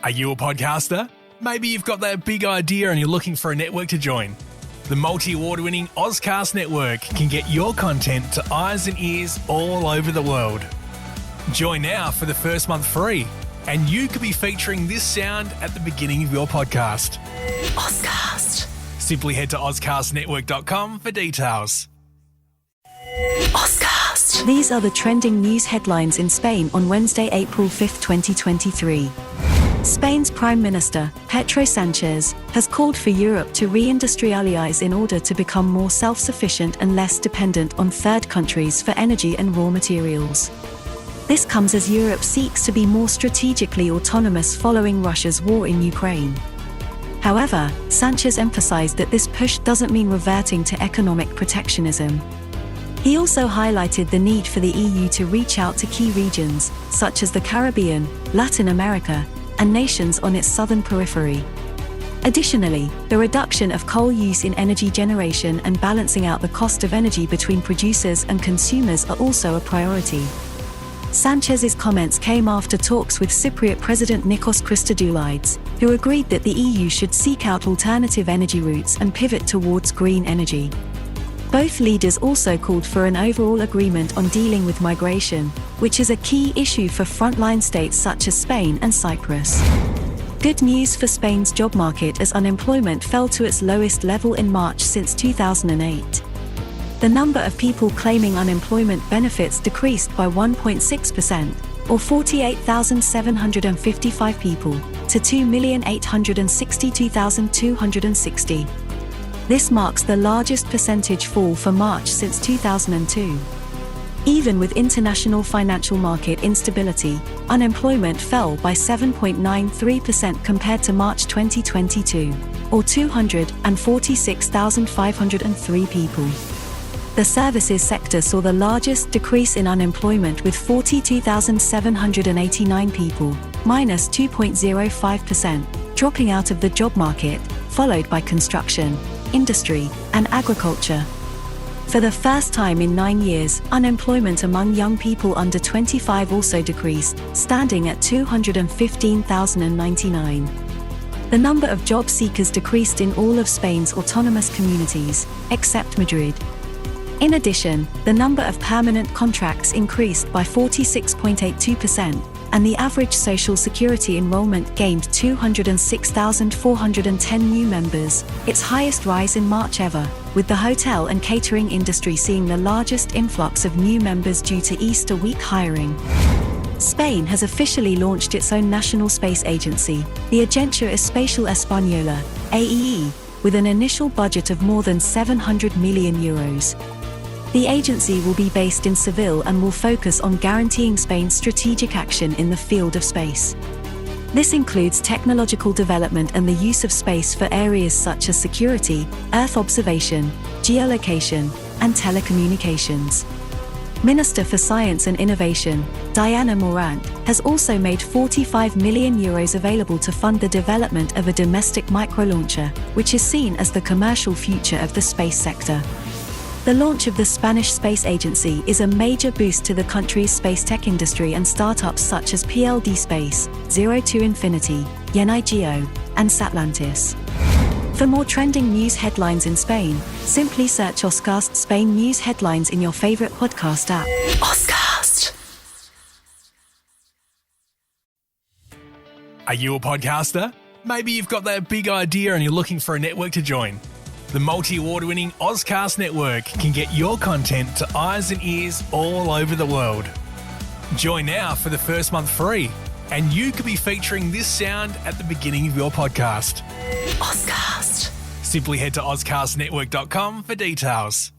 Are you a podcaster? Maybe you've got that big idea and you're looking for a network to join. The multi-award-winning Ozcast network can get your content to eyes and ears all over the world. Join now for the first month free, and you could be featuring this sound at the beginning of your podcast. Ozcast. Simply head to ozcastnetwork.com for details. Ozcast. These are the trending news headlines in Spain on Wednesday, April 5, 2023. Spain's Prime Minister, Petro Sanchez, has called for Europe to re-industrialize in order to become more self-sufficient and less dependent on third countries for energy and raw materials. This comes as Europe seeks to be more strategically autonomous following Russia's war in Ukraine. However, Sanchez emphasized that this push doesn't mean reverting to economic protectionism. He also highlighted the need for the EU to reach out to key regions, such as the Caribbean, Latin America, and nations on its southern periphery. Additionally, the reduction of coal use in energy generation and balancing out the cost of energy between producers and consumers are also a priority. Sanchez's comments came after talks with Cypriot President Nikos Christodoulides, who agreed that the EU should seek out alternative energy routes and pivot towards green energy. Both leaders also called for an overall agreement on dealing with migration, which is a key issue for frontline states such as Spain and Cyprus. Good news for Spain's job market as unemployment fell to its lowest level in March since 2008. The number of people claiming unemployment benefits decreased by 1.6%, or 48,755 people, to 2,862,260. This marks the largest percentage fall for March since 2002. Even with international financial market instability, unemployment fell by 7.93% compared to March 2022, or 246,503 people. The services sector saw the largest decrease in unemployment with 42,789 people, minus 2.05%, dropping out of the job market, followed by construction, industry, and agriculture. For the first time in 9 years, unemployment among young people under 25 also decreased, standing at 215,099. The number of job seekers decreased in all of Spain's autonomous communities, except Madrid. In addition, the number of permanent contracts increased by 46.82%, and the average Social Security enrollment gained 206,410 new members, its highest rise in March ever, with the hotel and catering industry seeing the largest influx of new members due to Easter week hiring. Spain has officially launched its own national space agency, the Agencia Espacial Española, AEE, with an initial budget of more than 700 million euros. The agency will be based in Seville and will focus on guaranteeing Spain's strategic action in the field of space. This includes technological development and the use of space for areas such as security, Earth observation, geolocation, and telecommunications. Minister for Science and Innovation, Diana Morant, has also made 45 million euros available to fund the development of a domestic microlauncher, which is seen as the commercial future of the space sector. The launch of the Spanish Space Agency is a major boost to the country's space tech industry and startups such as PLD Space, Zero to Infinity, Yenigeo, and Satlantis. For more trending news headlines in Spain, simply search Ozcast Spain News Headlines in your favorite podcast app. Ozcast. Are you a podcaster? Maybe you've got that big idea and you're looking for a network to join. The multi-award-winning Ozcast network can get your content to eyes and ears all over the world. Join now for the first month free, and you could be featuring this sound at the beginning of your podcast. Ozcast. Simply head to ozcastnetwork.com for details.